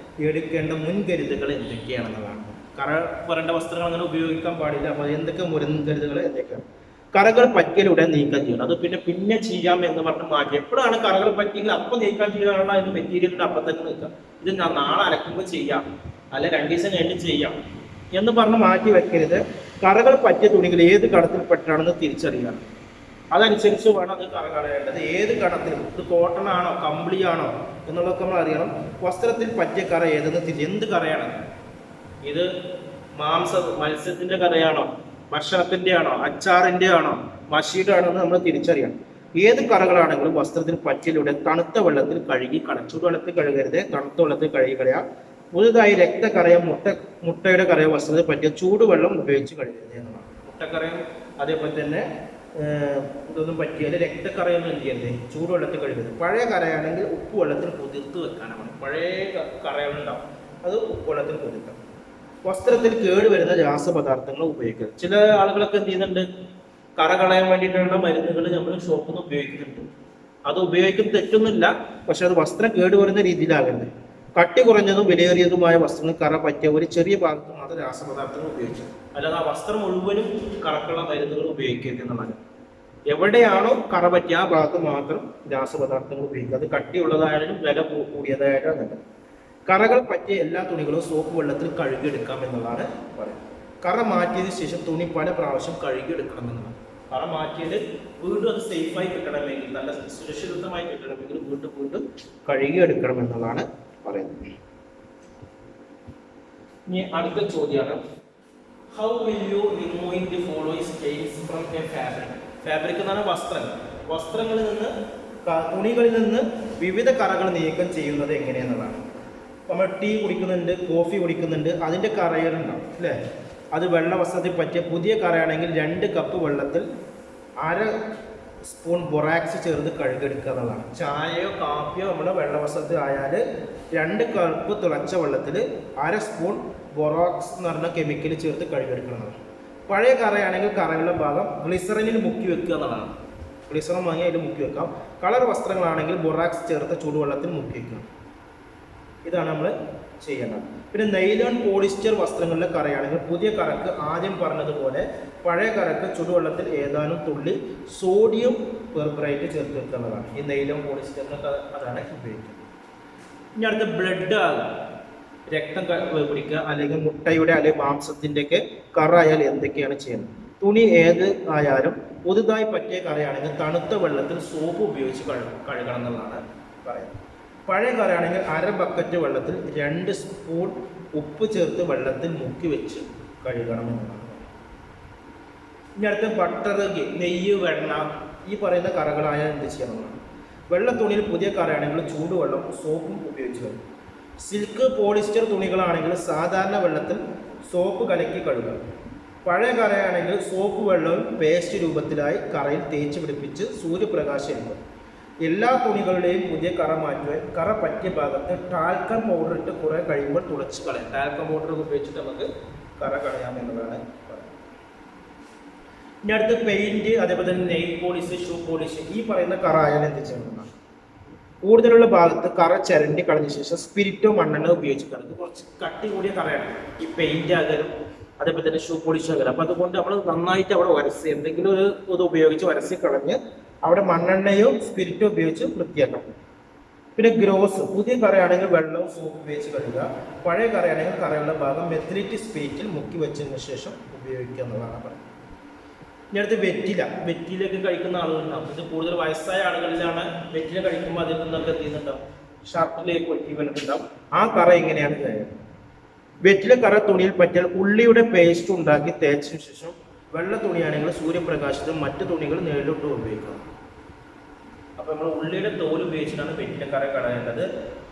എടുക്കേണ്ട മുൻകരുതലുകൾ എന്തൊക്കെയാണെന്നുള്ളതാണ്. കറ വരേണ്ട വസ്ത്രങ്ങൾ അങ്ങനെ ഉപയോഗിക്കാൻ പാടില്ല. അപ്പോൾ എന്തൊക്കെ മുൻകരുതലുകൾ എന്തൊക്കെയാണ്? കറകൾ പറ്റിയാലുടൻ നീക്കം ചെയ്യണം. അത് പിന്നെ ചെയ്യാം എന്ന് പറഞ്ഞ് മാറ്റി. എപ്പോഴാണ് കറകൾ പറ്റിയെങ്കിൽ അപ്പം നീക്കം ചെയ്യാനുള്ള അതിന് മെറ്റീരിയലിന്റെ അപ്പം തന്നെ നിൽക്കാം. ഇത് ഞാൻ നാളെ അലക്കുമ്പോൾ ചെയ്യാം, അല്ലെ 2 ദിവസം കഴിഞ്ഞ് ചെയ്യാം എന്ന് പറഞ്ഞ് മാറ്റി വെക്കരുത്. കറകൾ പറ്റിയ തുണികൾ ഏത് കടത്തിൽപ്പെട്ടാണെന്ന് തിരിച്ചറിയുക. അതനുസരിച്ച് വേണം അത് കറ കളയേണ്ടത്. ഏത് കടത്തിലും ഇത് കോട്ടൺ ആണോ കമ്പിളി ആണോ എന്നുള്ളതൊക്കെ നമ്മൾ അറിയണം. വസ്ത്രത്തിൽ പറ്റിയ കറ ഏതെന്ന് എന്ത് കറയാണ്? ഇത് മത്സ്യത്തിന്റെ കറയാണോ, ഭക്ഷണത്തിന്റെ ആണോ, അച്ചാറിന്റെ ആണോ, മഷിയുടെ ആണോ എന്ന് നമ്മൾ തിരിച്ചറിയണം. ഏത് കറകളാണെങ്കിലും വസ്ത്രത്തിൽ പറ്റിയലൂടെ തണുത്ത വെള്ളത്തിൽ കഴുകി കളയാം. ചൂടുവെള്ളത്തിൽ കഴുകരുത്, തണുത്ത വെള്ളത്തിൽ കഴുകി കളയാം. പുതുതായി രക്തക്കറയോ മുട്ടയുടെ കറയോ വസ്ത്രത്തിൽ പറ്റിയ ചൂടുവെള്ളം ഉപയോഗിച്ച് കഴുകരുത് എന്നതാണ്. മുട്ടക്കറയും അതേപോലെ തന്നെ ഇതൊന്നും പറ്റിയാൽ രക്തക്കറയൊന്നും എന്ത് ചെയ്യരുത്, ചൂടുവെള്ളത്തിൽ കഴുകരുത്. പഴയ കറയാണെങ്കിൽ ഉപ്പ് വെള്ളത്തിൽ കുതിർത്ത് വെക്കാനാണ്. പഴയ കറകളുണ്ടാവും, അത് ഉപ്പ് വെള്ളത്തിൽ കുതിർക്കാം. വസ്ത്രത്തിൽ കേടുവരുന്ന രാസപദാർത്ഥങ്ങൾ ഉപയോഗിക്കരുത്. ചില ആളുകളൊക്കെ എന്ത് ചെയ്യുന്നുണ്ട്, കറ കളയാൻ വേണ്ടിയിട്ടുള്ള മരുന്നുകൾ നമ്മൾ ഷോപ്പിൽ നിന്ന് ഉപയോഗിക്കുന്നുണ്ട്. അത് ഉപയോഗിക്കുന്ന തെറ്റൊന്നുമില്ല, പക്ഷെ അത് വസ്ത്രം കേടുവരുന്ന രീതിയിലാകരുത്. കട്ടി കുറഞ്ഞതും വിലയേറിയതുമായ വസ്ത്രങ്ങൾ കറ പറ്റിയ ഒരു ചെറിയ ഭാഗത്ത് മാത്രം രാസപദാർത്ഥങ്ങൾ ഉപയോഗിച്ചു, അല്ലാതെ ആ വസ്ത്രം മുഴുവനും കറക്കുള്ള മരുന്നുകൾ ഉപയോഗിക്കരുത് എന്നുള്ളത്. എവിടെയാണോ കറ പറ്റിയ ആ ഭാഗത്ത് മാത്രം രാസപദാർത്ഥങ്ങൾ ഉപയോഗിക്കുക. അത് കട്ടിയുള്ളതായാലും വില കൂടിയതായാലും നല്ലത്. കറകൾ പറ്റിയ എല്ലാ തുണികളും സോപ്പ് വെള്ളത്തിൽ കഴുകിയെടുക്കാം എന്നുള്ളതാണ് പറയുന്നത്. കറ മാറ്റിയതിന് ശേഷം തുണി പല പ്രാവശ്യം കഴുകിയെടുക്കണമെന്നാണ്. കറ മാറ്റിയത് വീണ്ടും അത് സേഫായി കിട്ടണമെങ്കിൽ, നല്ല സുരക്ഷിതമായി കിട്ടണമെങ്കിൽ വീണ്ടും കഴുകിയെടുക്കണം എന്നുള്ളതാണ് പറയുന്നത്. ഇനി അടുത്ത ചോദ്യമാണ്, how will U remove the following Staines from A fabric? Fabric എന്നാണ് വസ്ത്രങ്ങളിൽ നിന്ന്, തുണികളിൽ നിന്ന് വിവിധ കറകൾ നീക്കം ചെയ്യുന്നത് എങ്ങനെയെന്നുള്ളതാണ്. നമ്മൾ ടീ കുടിക്കുന്നുണ്ട്, കോഫി കുടിക്കുന്നുണ്ട്, അതിൻ്റെ കറകളുണ്ടാവും അല്ലേ? അത് വെള്ള വസ്ത്രത്തിൽ പറ്റിയ പുതിയ കറയാണെങ്കിൽ 2 കപ്പ് വെള്ളത്തിൽ 1/2 സ്പൂൺ ബൊറാക്സ് ചേർത്ത് കഴുകിയെടുക്കുക എന്നുള്ളതാണ്. ചായയോ കാപ്പിയോ നമ്മുടെ വെള്ള വസ്ത്രത്തിൽ ആയാൽ 2 കപ്പ് തിളച്ച വെള്ളത്തിൽ 1/2 സ്പൂൺ ബൊറാക്സ് എന്ന് പറഞ്ഞ കെമിക്കൽ ചേർത്ത് കഴുകിയെടുക്കുന്നതാണ്. പഴയ കറയാണെങ്കിൽ കറകളുടെ ഭാഗം ഗ്ലിസറിനിൽ മുക്കി വെക്കുക എന്നുള്ളതാണ്. ഗ്ലിസറിൻ വാങ്ങി അതിൽ മുക്കി വെക്കാം. കളർ വസ്ത്രങ്ങളാണെങ്കിൽ ബൊറാക്സ് ചേർത്ത ചൂടുവെള്ളത്തിൽ മുക്കി വെക്കുക. ഇതാണ് നമ്മൾ ചെയ്യേണ്ടത്. പിന്നെ നൈലോൺ പോളിസ്റ്റർ വസ്ത്രങ്ങളിലെ കറയാണെങ്കിൽ പുതിയ കറക്ക് ആദ്യം പറഞ്ഞതുപോലെ പഴയ കറക്ക് ചുടുവെള്ളത്തിൽ ഏതാനും തുള്ളി സോഡിയം പെർബറേറ്റ് ചേർത്ത് വെക്കുന്നതാണ്. ഈ നൈലോൺ പോളിസ്റ്ററിനൊക്കെ അതാണ് ഉപയോഗിക്കുന്നത്. ഇനി അടുത്ത ബ്ലഡ് ആകും, രക്തം പിടിക്കുക, അല്ലെങ്കിൽ മുട്ടയുടെ അല്ലെങ്കിൽ മാംസത്തിൻ്റെയൊക്കെ കറ ആയാൽ എന്തൊക്കെയാണ് ചെയ്യുന്നത്? തുണി ഏത് ആയാലും പുതുതായി പറ്റിയ കറയാണെങ്കിൽ തണുത്ത വെള്ളത്തിൽ സോപ്പ് ഉപയോഗിച്ച് കഴുകണം എന്നുള്ളതാണ് പറയുന്നത്. പഴയ കറയാണെങ്കിൽ 1/2 ബക്കറ്റ് വെള്ളത്തിൽ 2 സ്പൂൺ ഉപ്പ് ചേർത്ത് വെള്ളത്തിൽ മുക്കി വെച്ച് കഴുകണം എന്നുള്ളതാണ്. ഇനി അടുത്ത ബട്ടർ, നെയ്യ്, വെണ്ണ ഈ പറയുന്ന കറകളായാൽ എന്ത് ചെയ്യണമെന്നാണ്. വെള്ള തുണിയിൽ പുതിയ കറയാണെങ്കിൽ ചൂടുവെള്ളം സോപ്പും ഉപയോഗിച്ച് കഴുകും. സിൽക്ക് പോളിസ്റ്റർ തുണികളാണെങ്കിൽ സാധാരണ വെള്ളത്തിൽ സോപ്പ് കലക്കി കഴുകുക. പഴയ കറയാണെങ്കിൽ സോപ്പ് വെള്ളവും പേസ്റ്റ് രൂപത്തിലായി കറയിൽ തേച്ച് പിടിപ്പിച്ച് സൂര്യപ്രകാശം എടുക്കും. എല്ലാ തുണികളുടെയും പുതിയ കറ മാറ്റുവാൻ കറ പറ്റിയ ഭാഗത്ത് ടാൽക്കം പൗഡർ ഇട്ട് കുറേ കഴിയുമ്പോൾ തുടച്ച് കളയാം. ടാൽക്കം പൗഡർ ഉപയോഗിച്ചിട്ട് നമുക്ക് കറ കളയാം എന്നുള്ളതാണ് പറയുന്നത്. ഇനി അടുത്ത് പെയിൻറ്റ്, അതേപോലെ തന്നെ നെയിൽ പോളിഷ്, ഷൂ പോളിഷ് ഈ പറയുന്ന കറ ആയാലും എന്ത് ചെയ്യണമെന്നാണ്. കൂടുതലുള്ള ഭാഗത്ത് കറ ചിരണ്ടി കളഞ്ഞ ശേഷം സ്പിരിറ്റോ മണ്ണെണ്ണ ഉപയോഗിച്ച് കളഞ്ഞ് കുറച്ച് കട്ടി കൂടിയ കറയാണ് ഈ പെയിൻറ്റ് ആകലും അതേപോലെ തന്നെ ഷൂ പോളിഷ് ആകലും. അപ്പോൾ അതുകൊണ്ട് നമ്മൾ നന്നായിട്ട് അവിടെ ഉരಸಿ എന്തെങ്കിലും ഒരു ഇത് ഉപയോഗിച്ച് ഉരಸಿ കളഞ്ഞ് അവിടെ മണ്ണെണ്ണയോ സ്പിരിറ്റോ ഉപയോഗിച്ച് വൃത്തിയാക്കണം. പിന്നെ ഗ്രോസ്, പുതിയ കറയാണെങ്കിൽ വെള്ളവും സോപ്പ് ഉപയോഗിച്ച് കഴുകുക. പഴയ കറയാണെങ്കിൽ കറയുള്ള ഭാഗം മെത്തിലിറ്റി സ്പിരിറ്റിൽ മുക്കി വെച്ചതിന് ശേഷം ഉപയോഗിക്കുക എന്നുള്ളതാണ് പറയുന്നത്. ഇനി അടുത്ത് വെറ്റിലൊക്കെ കഴിക്കുന്ന ആളുകളുണ്ടാവും. ഇത് കൂടുതൽ വയസ്സായ ആളുകളിലാണ് വെറ്റില കഴിക്കുമ്പോൾ അതിൽ നിന്നൊക്കെ എന്ത് ചെയ്യുന്നുണ്ടാവും, ഷർട്ടിലേക്ക് വെറ്റി വന്നിട്ടുണ്ടാവും. ആ കറ എങ്ങനെയാണ് കഴിയുന്നത്? വെറ്റില കറ തുണിയിൽ പറ്റിയാൽ ഉള്ളിയുടെ പേസ്റ്റ് ഉണ്ടാക്കി തേച്ചതിനു ശേഷം വെള്ള തുണിയാണെങ്കിൽ സൂര്യപ്രകാശത്തും മറ്റു തുണികൾ നേരിട്ട് ഉപയോഗിക്കണം. അപ്പോൾ നമ്മൾ ഉള്ളിയുടെ തോല് ഉപയോഗിച്ചിട്ടാണ് വെറ്റില കറ കളയേണ്ടത്.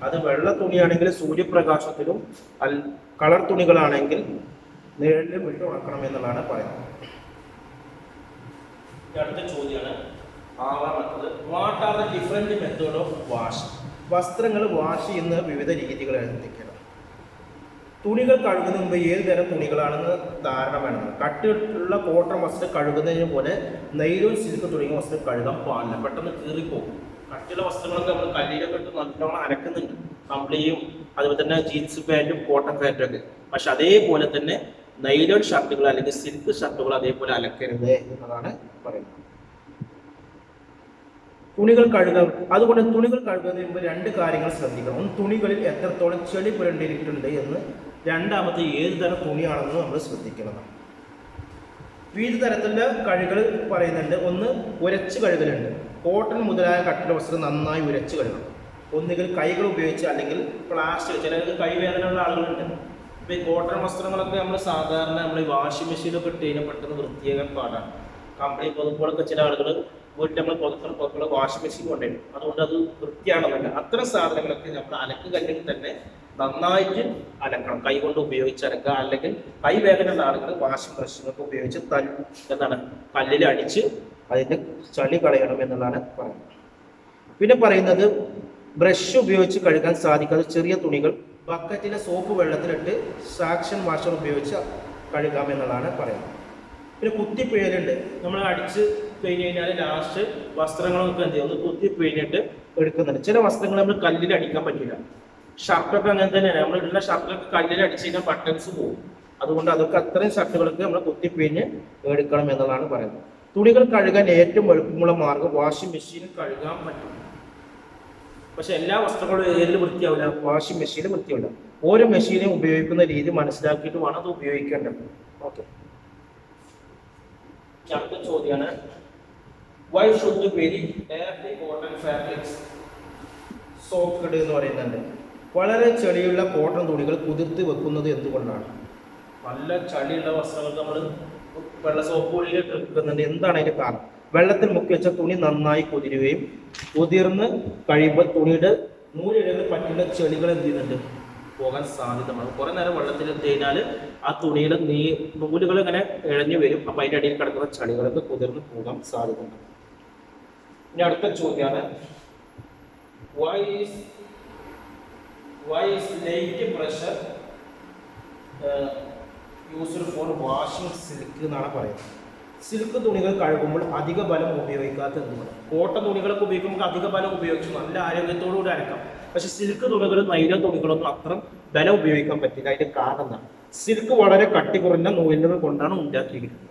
അത് വെള്ള തുണിയാണെങ്കിൽ സൂര്യപ്രകാശത്തിലും കളർ തുണികളാണെങ്കിൽ നേരിലും വിട്ട് ഉണക്കണം എന്നുള്ളതാണ് പറയുന്നത്. അടുത്ത ചോദ്യമാണ് 6ാമത്തത്, what are the different method of wash? വസ്ത്രങ്ങൾ വാഷ് ചെയ്യുന്ന വിവിധ രീതികൾ എന്തൊക്കെയാണ്? തുണികൾ കഴുകുന്ന മുമ്പ് ഏത് തരം തുണികളാണെന്ന് ധാരണ വേണം. കട്ടിയുള്ള കോട്ടൺ വസ്ത്രം കഴുകുന്നതിന് പോലെ നൈലോൺ, സിൽക്ക് തുടങ്ങിയ വസ്ത്രം കഴുകാൻ പാടില്ല, പെട്ടെന്ന് കീറിപ്പോകും. കട്ടിയുള്ള വസ്ത്രങ്ങളൊക്കെ നമ്മൾ കല്ലിലൊക്കെ ഇട്ട് നല്ലോണം അലക്കുന്നുണ്ട്, കമ്പിളിയും അതുപോലെ തന്നെ ജീൻസ് പാൻറ്റും കോട്ടൺ പാൻറ്റും ഒക്കെ. പക്ഷെ അതേപോലെ തന്നെ നൈലോൺ ഷർട്ടുകൾ അല്ലെങ്കിൽ സിൽക്ക് ഷർട്ടുകൾ അതേപോലെ അലക്കരുത് എന്നതാണ് പറയുന്നത്. തുണികൾ കഴുകാൻ, അതുകൊണ്ട് തുണികൾ കഴുകുന്നതിന് മുമ്പ് 2 കാര്യങ്ങൾ ശ്രദ്ധിക്കണം. ഒന്ന്, തുണികളിൽ എത്രത്തോളം ചെളി പുരണ്ടിരിക്കുന്നുണ്ട് എന്ന്. രണ്ടാമത്തെ, ഏത് തരം തുണിയാണെന്ന് നമ്മൾ ശ്രദ്ധിക്കുന്നതാണ്. വിവിധ തരത്തിലുള്ള കഴുകൽ പറയുന്നുണ്ട്. ഒന്ന്, ഉരച്ച് കഴുകലുണ്ട്. കോട്ടൺ മുതലായ കട്ടിയുള്ള വസ്ത്രം നന്നായി ഉരച്ച് കഴുകണം. ഒന്നുകിൽ കൈകൾ ഉപയോഗിച്ച് അല്ലെങ്കിൽ പ്ലാസ്റ്റിക്, ചിലർക്ക് കൈവേദനയുള്ള ആളുകളുണ്ട്. ഇപ്പോൾ ഈ കോട്ടൺ വസ്ത്രങ്ങളൊക്കെ നമ്മൾ സാധാരണ നമ്മൾ ഈ വാഷിംഗ് മെഷീനൊക്കെ ഇട്ട് കഴിഞ്ഞാൽ പെട്ടെന്ന് വൃത്തിയാക്കാൻ പാടാണ്. കമ്പനി പുതുപ്പോഴൊക്കെ ചില ആളുകൾ വീട്ടിൽ നമ്മൾ പുതുക്കളൊക്കെ വാഷിംഗ് മെഷീൻ കൊണ്ടുവരും. അതുകൊണ്ട് അത് വൃത്തിയാണെന്നല്ല. അത്തരം സാധനങ്ങളൊക്കെ നമ്മൾ അലക്ക് കല്ലിൽ തന്നെ നന്നായിട്ട് അലക്കണം. കൈ കൊണ്ട് ഉപയോഗിച്ച് അലക്കുക. അല്ലെങ്കിൽ കൈ വേദനയുള്ള ആളുകൾ വാഷിംഗ് മെഷീനൊക്കെ ഉപയോഗിച്ച് കല്ലിൽ അടിച്ച് അതിൻ്റെ ചളി കളയണം എന്നുള്ളതാണ് പറയുന്നത്. പിന്നെ പറയുന്നത്, ബ്രഷ് ഉപയോഗിച്ച് കഴുകാൻ സാധിക്കാത്ത ചെറിയ തുണികൾ ബക്കറ്റിലെ സോപ്പ് വെള്ളത്തിലിട്ട് സാക്ഷൻ വാഷർ ഉപയോഗിച്ച് കഴുകാമെന്നുള്ളതാണ് പറയുന്നത്. പിന്നെ കുത്തിപ്പിഴലുണ്ട്. നമ്മൾ അടിച്ച് കഴിഞ്ഞ് കഴിഞ്ഞാൽ ലാസ്റ്റ് വസ്ത്രങ്ങളൊക്കെ എന്ത് ചെയ്യും, ഒന്ന് കുത്തിപ്പിഴിഞ്ഞിട്ട് എടുക്കുന്നുണ്ട്. ചില വസ്ത്രങ്ങൾ നമ്മൾ കല്ലിൽ അടിക്കാൻ പറ്റില്ല. ഷർട്ടൊക്കെ അങ്ങനെ തന്നെയാണ്. നമ്മൾ ഇടുന്ന ഷർട്ടിലൊക്കെ കല്ലിൽ അടിച്ച് കഴിഞ്ഞാൽ ബട്ടൺസ് പോകും. അതുകൊണ്ട് അതൊക്കെ അത്രയും ഷർട്ടുകൾക്ക് നമ്മൾ കുത്തിപ്പിഴിഞ്ഞ് എടുക്കണം എന്നുള്ളതാണ് പറയുന്നത്. തുണികൾ കഴുകാൻ ഏറ്റവും എളുപ്പമുള്ള മാർഗ്ഗം വാഷിംഗ് മെഷീനിൽ കഴുകാൻ പറ്റും. പക്ഷെ എല്ലാ വസ്ത്രങ്ങളും ഏതിൽ വൃത്തിയാവില്ല, വാഷിംഗ് മെഷീനിൽ വൃത്തിയാവില്ല. ഓരോ മെഷീനും ഉപയോഗിക്കുന്ന രീതി മനസ്സിലാക്കിയിട്ട് വേണം അത് ഉപയോഗിക്കേണ്ടത്. ഓക്കെ, അടുത്ത ചോദ്യമാണ് why should very directly cotton fabrics soaked എന്ന് പറയുന്നുണ്ട്. വളരെ ചെളിയുള്ള കോട്ടൺ തുണികൾ കുതിർത്ത് വെക്കുന്നത് എന്തുകൊണ്ടാണ്? നല്ല ചളിയുള്ള വസ്ത്രങ്ങൾ നമ്മൾ വെള്ള സോപ്പ് പൊടിയിലിട്ട് വെക്കുന്നുണ്ട്. എന്താണ് അതിന്റെ കാരണം? വെള്ളത്തിൽ മുക്കി വെച്ച തുണി നന്നായി കുതിരുകയും കുതിർന്ന് കഴിയുമ്പോൾ തുണിയുടെ നൂലിഴകൾ പറ്റുന്ന ചെളികൾ എന്ത് ചെയ്യുന്നുണ്ട്? പോകാൻ സാധ്യതമാണ്. കുറെ നേരം വെള്ളത്തിൽ എത്തി കഴിഞ്ഞാൽ ആ തുണിയുടെ നൂലുകൾ ഇങ്ങനെ ഇഴഞ്ഞു വരും. അപ്പൊ അതിന്റെ അടിയിൽ കിടക്കുന്ന ചളികളൊക്കെ കുതിർന്ന് പോകാൻ സാധ്യതയുണ്ട്. ഇനി അടുത്ത ചോദ്യമാണ് why is light pressure used for washing silk എന്നാണ് പറയുന്നത്. സിൽക്ക് തുണികൾ കഴുകുമ്പോൾ അധിക ബലം ഉപയോഗിക്കാത്ത എന്തുകൊണ്ട്? കോട്ടൺ തുണികളൊക്കെ ഉപയോഗിക്കുമ്പോൾ അധിക ബലം ഉപയോഗിച്ചു നല്ല ആരോഗ്യത്തോടുകൂടി അരക്കാം. പക്ഷെ സിൽക്ക് തുണികൾ നൈലൻ തുണികളൊന്നും അത്ര ബലം ഉപയോഗിക്കാൻ പറ്റില്ല. അതിന്റെ കാരണം എന്താണ്? സിൽക്ക് വളരെ കട്ടി കുറഞ്ഞ നൂലുകൾ കൊണ്ടാണ് ഉണ്ടാക്കിയിരിക്കുന്നത്.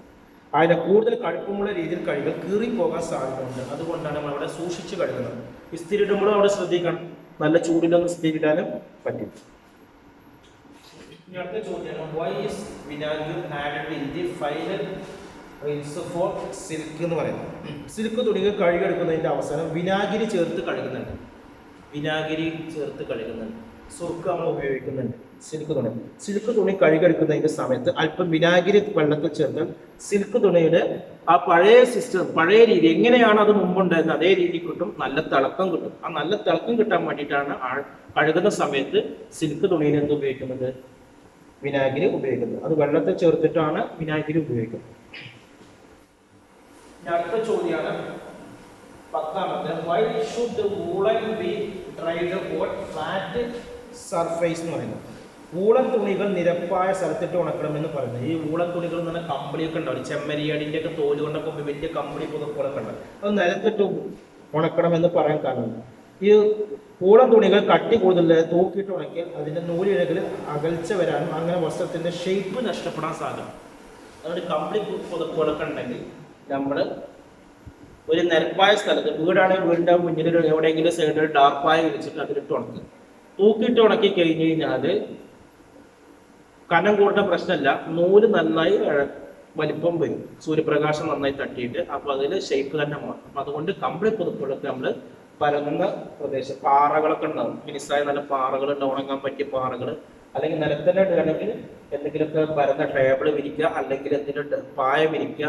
അതിനെ കൂടുതൽ കഴുപ്പമുള്ള രീതിയിൽ കഴുകൽ കീറിപ്പോകാൻ സാധ്യതയുണ്ട്. അതുകൊണ്ടാണ് നമ്മൾ അവിടെ സൂക്ഷിച്ച് കഴുകുന്നത്. ഇസ്തിരി ഇടുമ്പോഴും അവിടെ ശ്രദ്ധിക്കണം, നല്ല ചൂടിലൊന്നും ഇസ്തിരി ഇടാനും പറ്റും. ഇനി അടുത്ത ചോദ്യമാണ് why is vinegar added in the final rinse for silk എന്ന് പറയുന്നത്. സിൽക്ക് തുണികൾ കഴുകിയെടുക്കുന്നതിന്റെ അവസാനം വിനാഗിരി ചേർത്ത് കഴുകുന്നുണ്ട്. വിനാഗിരി ചേർത്ത് കഴുകുന്നുണ്ട്. സുർക്ക് നമ്മൾ ഉപയോഗിക്കുന്നുണ്ട് സിൽക്ക് തുണി കഴുകിയെടുക്കുന്നതിന്റെ സമയത്ത് അല്പം വിനാഗിരി വെള്ളത്തിൽ ചേർത്ത് സിൽക്ക് തുണിയുടെ ആ പഴയ സിസ്റ്റം, പഴയ രീതി എങ്ങനെയാണ് അത് മുമ്പുണ്ടായിരുന്നത് അതേ രീതി കിട്ടും, നല്ല തിളക്കം കിട്ടും. ആ നല്ല തിളക്കം കിട്ടാൻ വേണ്ടിയിട്ടാണ് കഴുകുന്ന സമയത്ത് സിൽക്ക് തുണിയിൽ എന്ത് ഉപയോഗിക്കുന്നത്? വിനാഗിരി ഉപയോഗിക്കുന്നത്. അത് വെള്ളത്തിൽ ചേർത്തിട്ടാണ് വിനാഗിരി ഉപയോഗിക്കുന്നത്. അടുത്ത ചോദ്യമാണ് 10ാമത്തെ why should woolen be dried on flat surface എന്ന് പറയുന്നത്. വൂളൻ തുണികൾ നിരപ്പായ സ്ഥലത്തിട്ട് ഉണക്കണമെന്ന് പറയുന്നത്. ഈ വൂളൻ തുണികൾ എന്ന് പറഞ്ഞാൽ കമ്പിളിയൊക്കെ ഉണ്ടാവും, ചെമ്മരിയാടിന്റെ ഒക്കെ തോല് കൊണ്ടൊക്കെ വലിയ കമ്പിളി പുതപ്പുകളൊക്കെ ഉണ്ടാവും. അത് നിലത്തിട്ട് ഉണക്കണമെന്ന് പറയാൻ കാരണം ഈ വൂളൻ തുണികൾ കട്ടി കൂടുതൽ തൂക്കിയിട്ട് ഉണക്കിയാൽ അതിന്റെ നൂലിഴകൾ അകൽച്ച വരാനും അങ്ങനെ വസ്ത്രത്തിന്റെ ഷേപ്പ് നഷ്ടപ്പെടാൻ സാധ്യത. അതുകൊണ്ട് കമ്പിളി പുതപ്പുകളൊക്കെ ഉണ്ടെങ്കിൽ നമ്മൾ ഒരു നിരപ്പായ സ്ഥലത്ത്, വീടാണെങ്കിൽ വീടിന്റെ മുന്നിൽ എവിടെയെങ്കിലും സൈഡിൽ ഡാർപ്പായ വിരിച്ചിട്ട് അതിലിട്ട് ഉണക്കുക. തൂക്കിയിട്ട് ഉണക്കി കഴിഞ്ഞ് കഴിഞ്ഞാൽ കനം കൂട്ടുന്ന പ്രശ്നമല്ല, നൂല് നന്നായി വലിപ്പം വരും, സൂര്യപ്രകാശം നന്നായി തട്ടിയിട്ട്. അപ്പൊ അതിൽ ഷേപ്പ് തന്നെ മാറും. അപ്പൊ അതുകൊണ്ട് കമ്പിളി പുതുപ്പുകളൊക്കെ നമ്മൾ പരന്ന പ്രദേശം, പാറകളൊക്കെ ഉണ്ടാവും, മിനിസായ നല്ല പാറകൾ ഉണ്ടാവും, ഉണങ്ങാൻ പറ്റിയ പാറകൾ, അല്ലെങ്കിൽ നിലത്തന്നെ ഇടുകയാണെങ്കിൽ എന്തെങ്കിലുമൊക്കെ പരന്ന ടേബിൾ വിരിക്കുക, അല്ലെങ്കിൽ എന്തെങ്കിലും പായ വിരിക്കുക,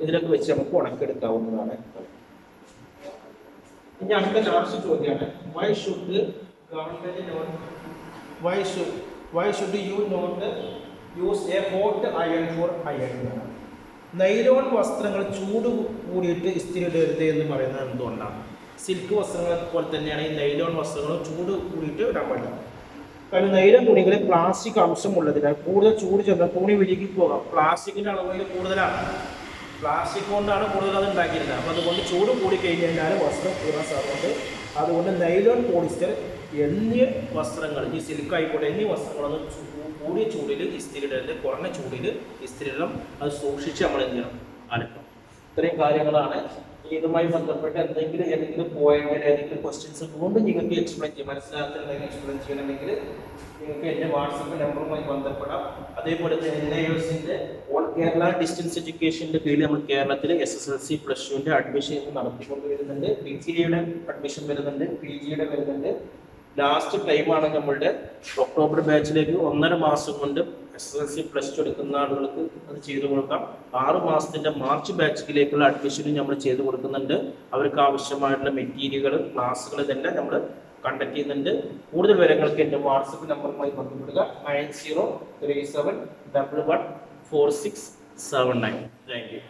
ഇതിലൊക്കെ വെച്ച് നമുക്ക് ഉണക്കെടുക്കാവുന്നതാണ്. ഇനി അടുത്ത ലാസ്റ്റ് ചോദ്യമാണ് why should you not use a hot iron for ironing? Nylon വസ്ത്രങ്ങൾ ചൂട് കൂടിയിട്ട് ഇസ്തിരി ഇടരുത് എന്ന് പറയുന്നത് എന്തുകൊണ്ടാണ്? സിൽക്ക് വസ്ത്രങ്ങളെ പോലെ തന്നെയാണ് ഈ നൈലോൺ വസ്ത്രങ്ങളും ചൂട് കൂടിയിട്ട് ഇടാൻ പാടില്ല. കാരണം നൈലോൺ തുണികളിൽ പ്ലാസ്റ്റിക് അംശമുള്ളതിനാൽ കൂടുതൽ ചൂട് ചെന്നാൽ തുണി വിഴുകി പോകാം. പ്ലാസ്റ്റിക്കിന്റെ അളവിൽ കൂടുതലാണ്, പ്ലാസ്റ്റിക് കൊണ്ടാണ് കൂടുതൽ അത് ഉണ്ടാക്കിയിരുന്നത്. അപ്പോൾ അതുകൊണ്ട് ചൂട് കൂടി കഴിഞ്ഞ് കഴിഞ്ഞാൽ വസ്ത്രം കൂടാൻ സാധ്യതയുണ്ട്. അതുകൊണ്ട് നൈലോൺ, പോളിസ്റ്റർ എന്നീ വസ്ത്രങ്ങൾ, ഈ സിൽക്ക് ആയിക്കോട്ടെ എന്നീ വസ്ത്രങ്ങളൊന്നും കൂടിയ ചൂടിൽ ഇസ്തിരി ഇടരുത്, കുറഞ്ഞ ചൂടിൽ ഇസ്തിരി ഇടണം. അത് സൂക്ഷിച്ച് നമ്മൾ എന്ത് ചെയ്യണം? അലക്കണം. ഇത്രയും കാര്യങ്ങളാണ്. ഇതുമായി ബന്ധപ്പെട്ട് ഏതെങ്കിലും പോയിന്റ്, ഏതെങ്കിലും ക്വസ്റ്റ്യൻസ് കൊണ്ട് നിങ്ങൾക്ക് എക്സ്പ്ലെയിൻ ചെയ്യാം, മനസ്സിലാക്കുന്നുണ്ടെങ്കിൽ എക്സ്പ്ലെയിൻ ചെയ്യണമെങ്കിൽ നിങ്ങൾക്ക് എൻ്റെ വാട്സപ്പ് നമ്പറുമായി ബന്ധപ്പെടാം. അതേപോലെ തന്നെ NIOSന്റെ ഓൾ കേരള ഡിസ്റ്റൻസ് എഡ്യൂക്കേഷന്റെ കീഴിൽ നമ്മൾ കേരളത്തിൽ SSLC +2 അഡ്മിഷൻ നടത്തിക്കൊണ്ട് വരുന്നുണ്ട്. PGയുടെ അഡ്മിഷൻ വരുന്നുണ്ട്, PGയുടെ വരുന്നുണ്ട്. ലാസ്റ്റ് ടൈമാണ് നമ്മളുടെ ഒക്ടോബർ ബാച്ചിലേക്ക് 1.5 മാസം കൊണ്ട് SSLC +2 എടുക്കുന്ന ആളുകൾക്ക് അത് ചെയ്തു കൊടുക്കാം. 6 മാസത്തിന്റെ മാർച്ച് ബാച്ചിലേക്കുള്ള അഡ്മിഷനും നമ്മൾ ചെയ്തു കൊടുക്കുന്നുണ്ട്. അവർക്ക് ആവശ്യമായിട്ടുള്ള മെറ്റീരിയലുകൾ, ക്ലാസ്സുകൾ ഇതെല്ലാം നമ്മൾ കണ്ടക്ട് ചെയ്യുന്നുണ്ട്. കൂടുതൽ വിവരങ്ങൾക്ക് എൻ്റെ വാട്സപ്പ് നമ്പറുമായി ബന്ധപ്പെടുക 9037114679. Thank you.